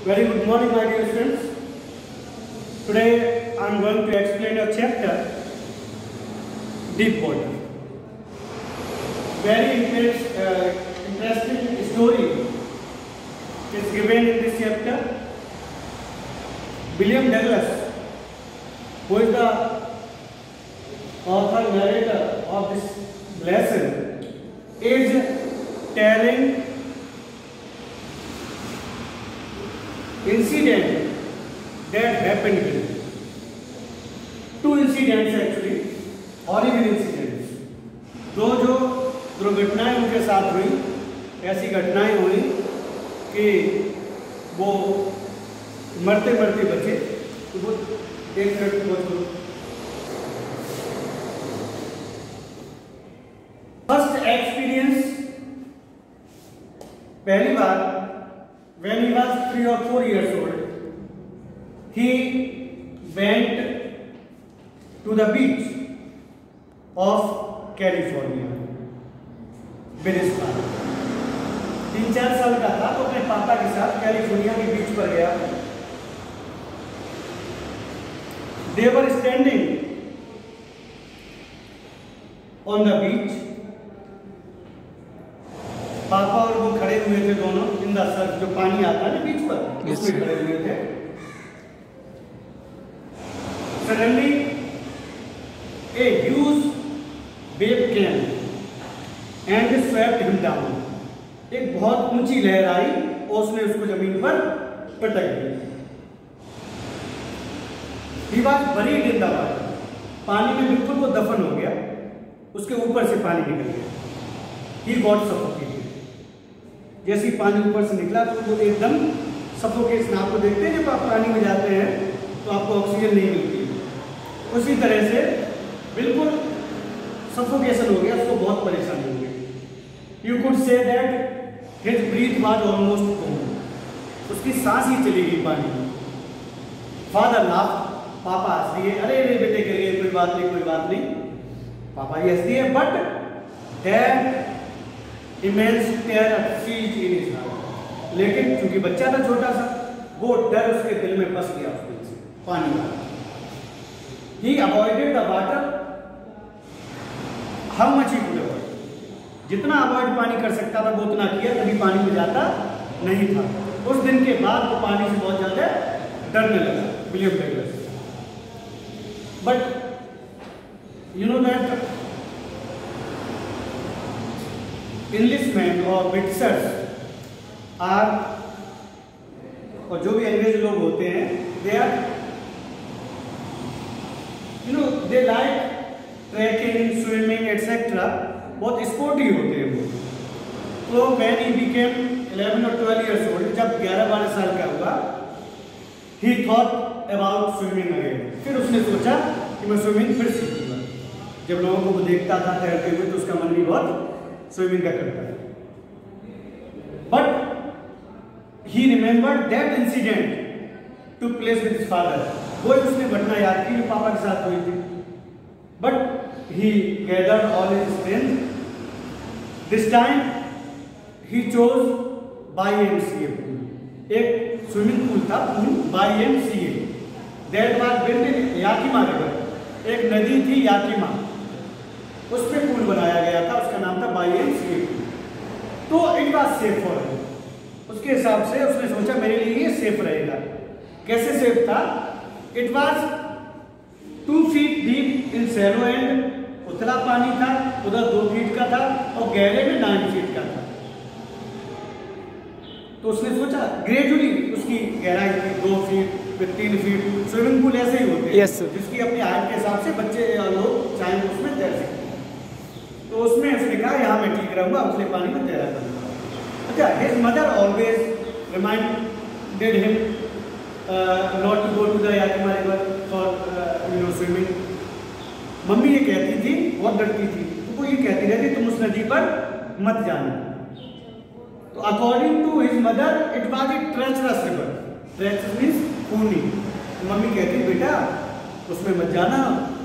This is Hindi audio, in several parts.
Very good morning, my dear students. Today I am going to explain a chapter, Deep Water. Very interesting story is given in this chapter. William Douglas, who is the author narrator of this lesson, is telling incident that happened here. Two incidents actually, horrible incidents. दो जो दुर्घटनाएं उनके साथ हुई, ऐसी घटनाएं हुई कि वो मरते मरते बचे। तो वो एक मिनट बोल। फर्स्ट एक्सपीरियंस, पहली बार when he was 3 or 4 years old, he went to the beach of California with his father. 3-4 साल का था तो अपने पापा के साथ कैलिफोर्निया के बीच पर गया। They were standing on the beach. पापा और वो खड़े हुए थे दोनों इन द सर्फ, जो पानी आता है ना बीच पर, उसमें खड़े हुए थे। Suddenly a huge wave came and swept him down. एक बहुत ऊंची लहर आई और उसने उसको जमीन पर पटक दिया। He was buried in the water. पानी में बिल्कुल वो दफन हो गया, उसके ऊपर से पानी निकल गया। He got suffocated. जैसे ही पानी ऊपर से निकला तो वो एकदम सफोकेशन, आपको देखते हैं जब आप पानी में जाते हैं तो आपको ऑक्सीजन नहीं मिलती, उसी तरह से बिल्कुल सफोकेशन हो गया, उसको बहुत परेशानी हो गई। You could say that his breath was almost gone, उसकी सांस ही चली गई पानी में। फादर लाफ, पापा हंस दिए, अरे अरे बेटे के लिए कोई बात नहीं, कोई बात नहीं, पापा ही हंस दिए। But dad immense terror seized in his heart. लेकिन चूंकि बच्चा था छोटा सा, वो डर उसके दिल में बस गया उसके पानी का। He avoided the water how much he could avoid. जितना अवॉइड पानी कर सकता था वो उतना किया, कभी पानी में जाता नहीं था। उस दिन के बाद वो पानी से बहुत ज्यादा डरने लगा William Douglas. But you know that Englishman और ब्रिटिशर्स आर, और जो भी अंग्रेज लोग होते हैं, they are they like trekking, swimming etcetera, बहुत स्पोर्टी होते हैं वो। तो व्हेन ही बिकेम 11 और 12 इयर्स ओल्ड, जब 11-12 साल का हुआ, ही थॉट अबाउट स्विमिंग अगेन। फिर उसने सोचा कि मैं स्विमिंग फिर सीखूंगा। जब लोगों को वो देखता था तैरते हुए तो उसका मन भी बहुत स्विमिंग का करता है। But he remembered that incident took place with his father. वो उसने घटना याद की जो पापा के साथ हुई थी। But he gathered all his strength. This time he chose YMCA pool. एक स्विमिंग पूल था, pool YMCA, that was built in Yakima river. एक नदी थी याकिमा, उसमें पूल बनाया गया था, उसका नाम था YMCA। तो it was safe for him. उसके हिसाब से उसने सोचा मेरे लिए ये सेफ रहेगा। कैसे सेफ था? It was 2 feet deep in shallow end, उतला पानी था, उधर 2 फीट का था और गहरे में 9 फीट का था। तो उसने सोचा ग्रेजुअली उसकी गहराई थी 2 फीट फिर 3 फीट। स्विमिंग पूल ऐसे ही होते हैं, जिसकी अपनी हाइट के हिसाब से बच्चे या लोग चाहे उसमें तैर सकते। तो उसमें उसने कहा यहाँ मैं ठीक रहूंगा, उसने पानी में तैरा करूंगा। अच्छा, his mother always reminded him not to go to the Yakima river for swimming. Mummy ये कहती थी, बहुत डरती थी, तो वो ये कहती रहती तुम उस नदी पर मत जाना। तो according to his mother it was a treacherous river. Treacherous means खूनी। तो मम्मी कहती बेटा उसमें मत जाना,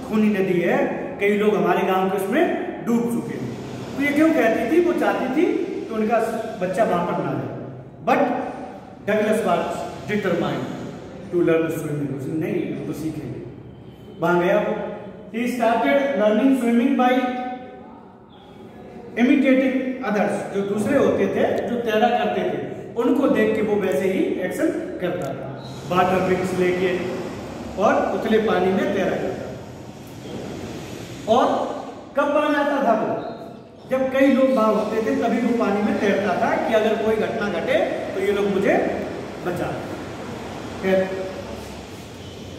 खूनी नदी है, कई लोग हमारे गांव के उसमें डूब चुके हैं। तो ये क्यों कहती थी? वो चाहती थी कि उनका बच्चा वहां पर ना जाए। But Douglas was determined to learn swimming. उसने नहीं, हम तो सीखेंगे। वहां गया वो। He started learning swimming by imitating others. जो दूसरे होते थे जो तैरा करते थे उनको देख के वो वैसे ही एक्शन करता था, वाटर विंग्स लेके और उथले पानी में तैरा करता था। और कब वहां जाता था वो? जब कई लोग वहां होते थे तभी वो पानी में तैरता था कि अगर कोई घटना घटे तो ये लोग मुझे बचा।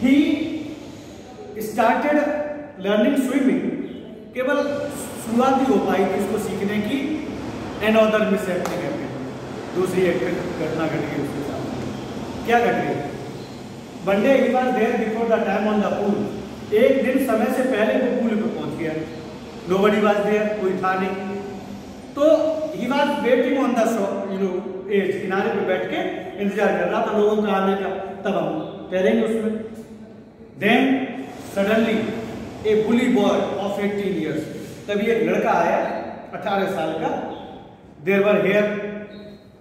ही स्टार्टेड लर्निंग स्विमिंग, केवल शुरुआत ही हो पाई थी इसको सीखने की। एनअदर मिस हैपनिंग हैपेंड, दूसरी एक घटना घट गई उसके साथ। क्या घट गई? One day he was there before the time on the pool. एक दिन समय से पहले वो पूल पे पहुंच गया। नोबडी वाज देयर, कोई था नहीं। तो he was waiting on the edge, किनारे पे बैठ के इंतजार कर रहा था लोगों के आने का, तब हम तैरेंगे उसमें। Then suddenly a bully boy of 18 years, तभी एक लड़का आया 18 साल का। There were hair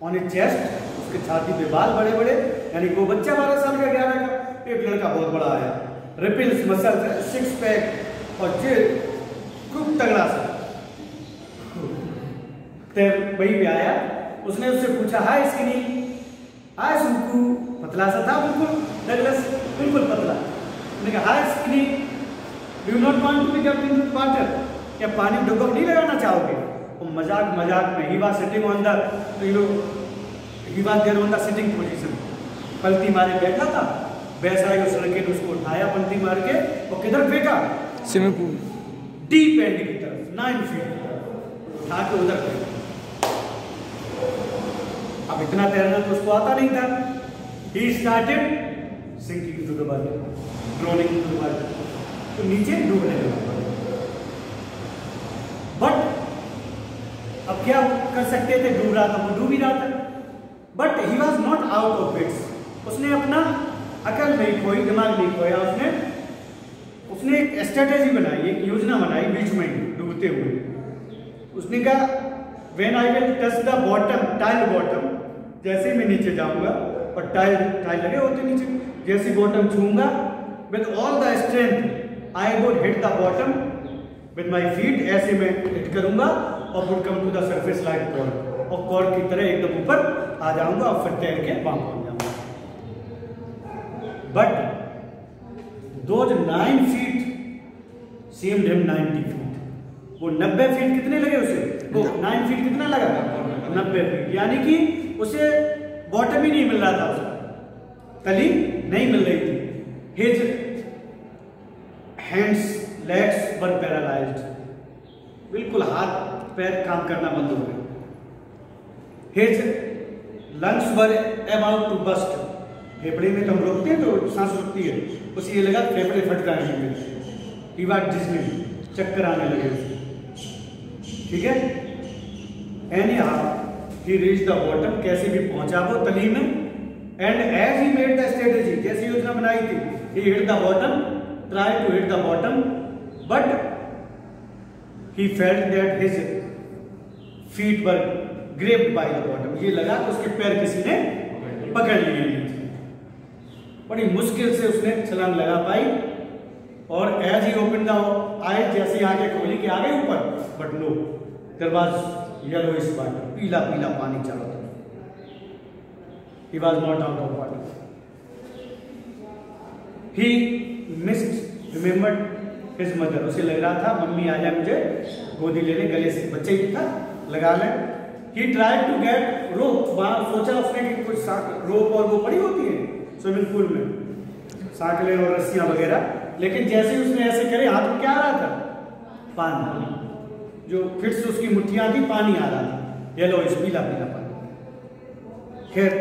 on his chest, उसके छाती पे बाल बड़े बड़े, यानी वो बच्चा 12 साल का 11 का। एक लड़का बहुत बड़ा आया, रिपल्स मसल, सिक्स पैक और खूब तगड़ा सा। वही पे आया, उसने उससे पूछा हाय स्किनी, हाय सुंकू, पतला सा था बिल्कुल, डगलस बिल्कुल पतला। उसने कहा hi skinny, do you not want to pick up in the water, क्या पानी में डुबक नहीं लगाना चाहोगे? वो मजाक मजाक में, he was sitting on the he was there on the sitting position, पलटी मारे बैठा था। वैसा ही उस लड़के ने उसको उठाया पलटी मार के और किधर फेंका? स्विमिंग पूल, डीप एंड की तरफ, 9 फीट की तरफ उठा के उधर फेंका। अब इतना तैरना तो उसको आता नहीं था। He started sinking to the water, drowning into the water, तो नीचे डूबने लगा। बट अब क्या कर सकते थे? डूब रहा था, वो डूब ही रहा था। But he was not out of its, उसने अपना अकल नहीं खोई, दिमाग नहीं खोया। उसने एक स्ट्रेटेजी बनाई, एक योजना बनाई बीच में डूबते हुए। उसने कहा when I will touch the bottom, tile bottom, जैसे मैं नीचे जाऊंगा और टाइल लगे होते नीचे, जैसे बॉटम छूंगा with all the strength I would hit the bottom with my feet, ऐसे मैं हिट करूंगा और would come to the surface like cord, और कॉर्ड की तरह एकदम ऊपर आ जाऊंगा और फिर तैर के वहां पहुंच जाऊंगा। But those 9 feet seemed him 90 feet. वो 90 फीट कितने लगे उसे? वो 9 फीट कितना लगा? 90 फीट, यानी कि उसे बॉटम ही नहीं मिल रहा था, उसका तली नहीं मिल रही थी। His hands legs were paralysed, बिल्कुल हाथ पैर काम करना बंद हो गए। His lungs were about to burst, फेफड़े में तो हम रोकते हैं तो सांस रुकती है, उसे ये लगा फेफड़े फट रहे हैं। ही वाज डिज्नी, चक्कर आने लगे उसे। ठीक है, any how he reached the bottom, कैसे भी पहुंचा वो तली में। and as he made the strategy, जैसी योजना बनाई थी, he hit the bottom, tried to hit the bottom, but he felt that his feet were gripped by the bottom, ये लगा कि उसके पैर किसी ने पकड़ लिए थे। बड़ी मुश्किल से उसने छलांग लगा पाई। और as he opened the eyes, जैसी आंखें खोली कि आ गए ऊपर, but no, there was yellowish water, पीला पीला पानी चारों तरफ। He was not out of water. He remembered his mother. उसे लग रहा था मम्मी आ जाए मुझे गोदी लेने, गले से बच्चे ही था लगा ले। He tried to get rope, वहां सोचा उसने कि कुछ रोप और वो पड़ी होती है स्विमिंग पूल में, सांकलें और रस्सियां वगैरह, लेकिन जैसे उसने ऐसे करे हाथ में क्या आ रहा था? पानी, जो फिर से उसकी मुट्ठियां थी, पानी आ रहा था, येलो पीला पीला पानी। खैर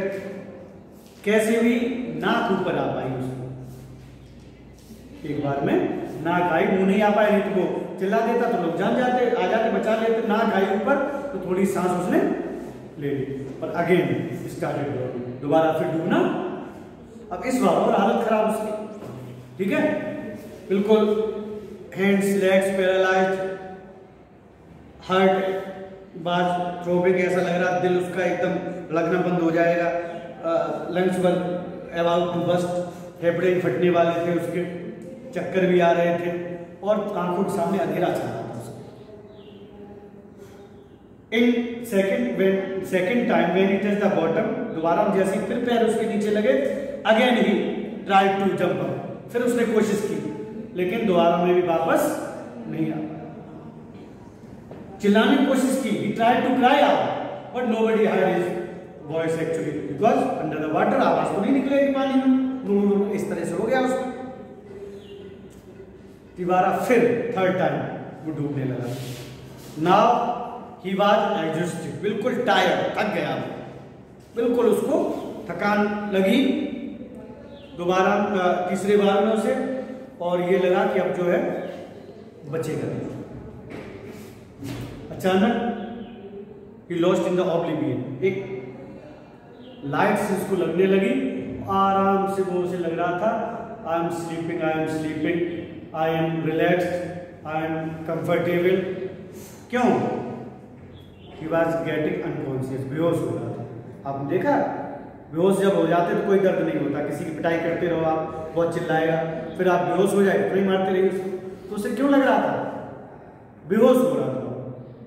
कैसे भी नाक ऊपर आ पाई उसको, एक बार में नाक आई, मुंह नहीं आ पाया, नहीं तो वो चिल्ला देता तो लोग जान जाते, आ जाते, बचा लेते। नाक आई ऊपर तो थोड़ी सांस उसने ले ली, और अगेन स्टार्टेड, दोबारा फिर डूबना। अब इस बार और हालत खराब उसकी। ठीक है, बिल्कुल हैंड्स लेग्स पैरालाइज्ड, हार्ट बाज थ्रोबिंग, ऐसा लग रहा दिल उसका एकदम लगना बंद हो जाएगा। लंग्स पर अबाउट टू बस्ट, फेफड़े फटने वाले थे उसके, चक्कर भी आ रहे थे और आंखों के सामने अंधेरा छा रहा था उसके। In second time when he touch the bottom, दोबारा जैसे फिर पैर उसके नीचे लगे, again he tried to jump up, फिर उसने कोशिश की लेकिन दोबारा में भी वापस नहीं आ पाया। चिल्लाने की कोशिश की, he tried to cry out but nobody heard his voice actually because under the water, आवाज तो नहीं निकलेगी पानी में, इस तरह से हो गया उसको। दोबारा फिर थर्ड टाइम वो डूबने लगा। नाउ ही वाज एग्जॉस्टेड, बिल्कुल टायर्ड, थक गया, बिल्कुल उसको थकान लगी दोबारा तीसरी बार में उसे, और ये लगा कि अब जो है बचेगा नहीं। अचानक he lost in the oblivion, एक लाइट से उसको लगने लगी, आराम से वो उसे लग रहा था I am sleeping, I am sleeping, I am relaxed, I am comfortable. क्यों? ही वॉज गेटिंग अनकॉन्शियस, बेहोश हो रहा था। आपने देखा बेहोश जब हो जाते तो कोई दर्द नहीं होता, किसी की पिटाई करते रहो आप, बहुत चिल्लाएगा, फिर आप बेहोश हो जाए तो नहीं मारते रहिए उसको, तो उसे क्यों लग रहा था? बेहोश हो रहा था,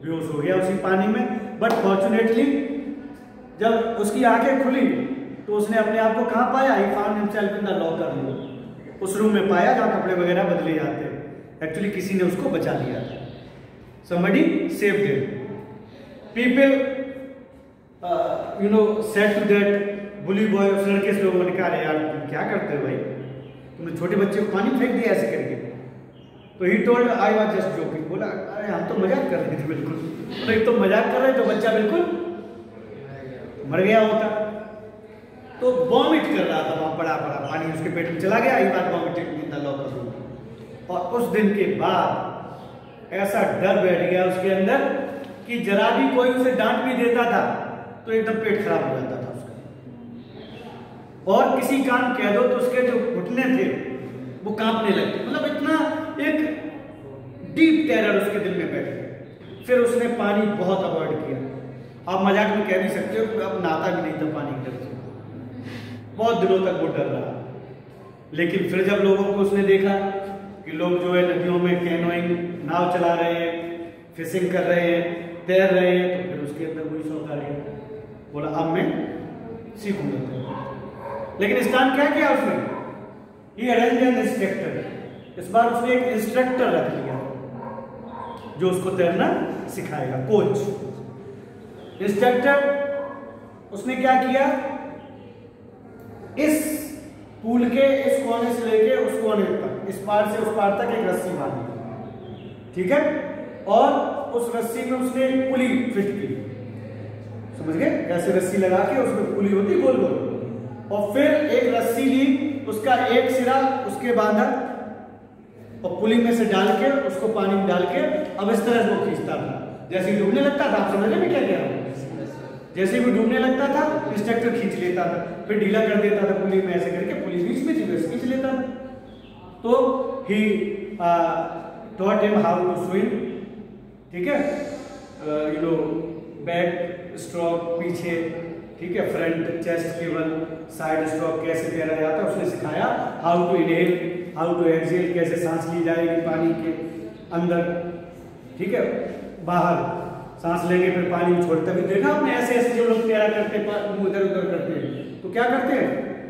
बेहोश हो गया उसी पानी में। बट फॉर्चुनेटली जब उसकी आंखें खुली तो उसने अपने आप को कहाँ पाया? He found himself in the locker room, उस रूम में पाया जहाँ कपड़े वगैरह बदले जाते हैं। एक्चुअली किसी ने उसको बचा लिया था, somebody saved him. People said to that bully boy, उस लड़के से लोगों ने कहा यार तुम क्या करते हो भाई, तुमने छोटे बच्चे को पानी फेंक दिया ऐसे करके। तो he told I was just joking, बोला अरे हम तो मजाक कर रहे थे बिल्कुल, तो तो मजाक कर रहे तो बच्चा बिल्कुल मर गया होता। तो वॉमिट कर रहा था, वहां पड़ा पानी उसके पेट में चला गया, ही बात vomiting in the locker room. और उस दिन के बाद ऐसा डर बैठ गया उसके अंदर कि जरा भी कोई उसे डांट भी देता था तो एकदम पेट खराब हो जाता था उसका, और किसी काम कह दो तो उसके जो घुटने थे वो कांपने लगते, मतलब इतना एक डीप टेरर उसके दिल में बैठ गया। फिर उसने पानी बहुत अवॉइड किया, आप मजाक में कह नहीं सकते हो, अब नहाता भी नहीं था पानी के डर से, बहुत दिनों तक वो डर रहा। लेकिन फिर जब लोगों को उसने देखा कि लोग जो है नदियों में कैनोइंग, नाव चला रहे हैं, फिशिंग कर रहे हैं, तैर रहे हैं, तो फिर उसके अंदर वही शौक आ गया, बोला अब मैं सीखूंगा। लेकिन इस टाइम क्या किया उसने? ही अरेंज्ड एन इंस्ट्रक्टर, इस बार उसने एक इंस्ट्रक्टर रख लिया जो उसको तैरना सिखाएगा, कोच। इंस्ट्रक्टर उसने क्या किया, इस पूल के इस कोने से लेके उस कोने तक, इस पार से उस पार तक एक रस्सी बांधी, ठीक है, और उस रस्सी में उसने एक पुली फिट की, समझ गए? ऐसे रस्सी लगा के उसमें पुली होती गोल गोल, और फिर एक रस्सी ली, उसका एक सिरा उसके बांधा और पुली में से डाल के उसको पानी में डाल के अब इस तरह से वो खींचता था, जैसे ही डूबने लगता था। आप समझ में क्या कह रहा हूं? जैसे ही वो डूबने लगता था इंस्ट्रक्टर खींच लेता था, फिर ढीला कर देता था पुली में, ऐसे करके पुली बीच में थी वैसे खींच लेता था। तो ही taught him how to swim, ठीक है, बैक स्ट्रोक पीछे, ठीक है, फ्रंट चेस्ट केवल, साइड स्ट्रोक कैसे तैरा जाता है उसने सिखाया, how to inhale, how to exhale, कैसे सांस ली जाएगी पानी के अंदर, ठीक है, बाहर सांस लेंगे फिर पानी में छोड़ते भी देखा आपने, ऐसे ऐसे जो लोग तैरा करते मुंह इधर उधर करते हैं तो क्या करते हैं,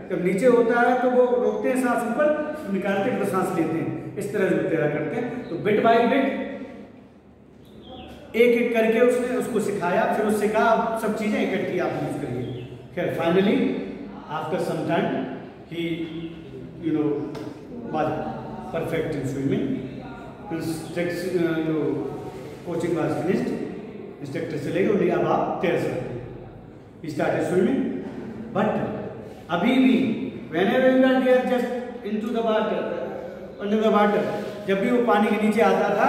जब नीचे होता है तो वो रोकते हैं सांस, ऊपर निकालते हैं फिर सांस लेते हैं, इस तरह से तैरा करते हैं। तो बिट बाय बिट एक एक करके उसने उसको सिखाया, फिर उससे कहा अब सब चीजें इकट्ठी आप यूज करिए। खैर finally after some time he was perfect in swimming, coaching was finished, instructor चले गए, उन्हें अब आप तैर सकते हैं, ही स्टार्टेड स्विमिंग। बट अभी भी whenever you are there just into the water, under the water, जब भी वो पानी के नीचे आता था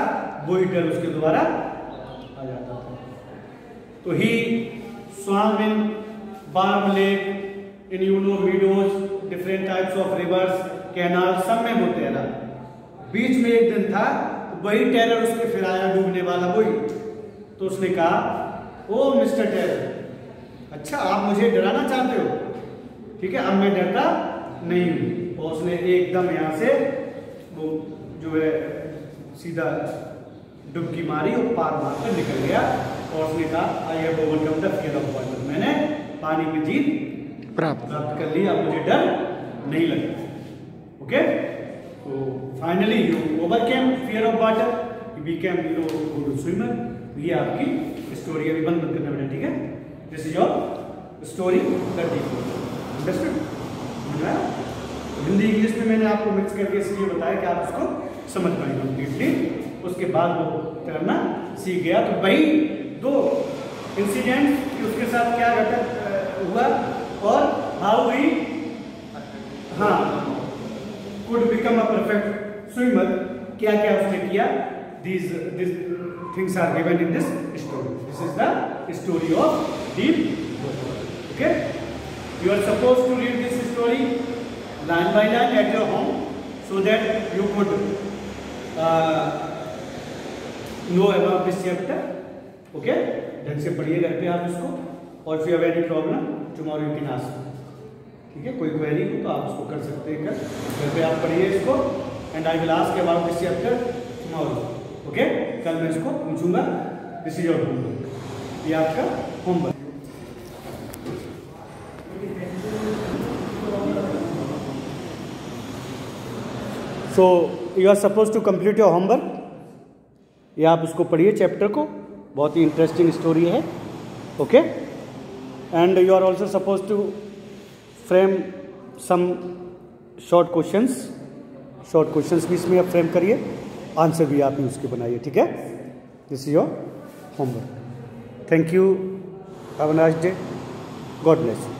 वही डर उसके द्वारा आ जाता था। तो ही swam in warm lake, in meadows, different types of rivers, canals, सब में वो तैरा। बीच में एक दिन था वही टेरर उसके फिर आया डूबने वाला वही, तो उसने कहा ओ मिस्टर टेरर, अच्छा आप मुझे डराना चाहते हो, ठीक है, अब मैं डरता नहीं हुई और उसने एकदम यहाँ से वो जो है सीधा डुबकी मारी और पार मारकर निकल गया और उसने कहा I have overcome the fear of water, मैंने पानी में जीत प्राप्त कर ली, अब मुझे डर नहीं लगता। ओके, तो finally you overcame fear of water, you became good swimmer. ये आपकी स्टोरी अभी बंद करना बेटा, ठीक है? This is your story 34। Understood? Hindi English में मैंने आपको मिक्स करके इसलिए बताया कि आप उसको समझ पाए कंप्लीटली। उसके बाद वो तैरना सीख गया। तो भाई दो इंसिडेंट उसके साथ क्या घटक हुआ और how he could become a perfect swimmer, क्या क्या उसने किया। This things are given in this story. This is the story of deep water. Okay, you are supposed to read this story line by line at your home so that you could know about this chapter. Okay, ढंग से पढ़िए घर पे आप इसको, और if you have any problem tomorrow you can ask. ठीक है, कोई क्वेरी हो तो आप उसको कर सकते हैं, घर पे आप पढ़िए इसको and I will ask about this chapter tomorrow. Okay, कल मैं इसको पूछूंगा। This is your homework, ये आपका homework. So you are supposed to complete your homework. ये आप उसको पढ़िए चैप्टर को, बहुत ही इंटरेस्टिंग स्टोरी है। Okay, and you are also suppose to frame some short questions भी इसमें आप फ्रेम करिए, आंसर भी आप ही उसके बनाइए। ठीक है, this is your homework. Thank you, have a nice day, God bless you.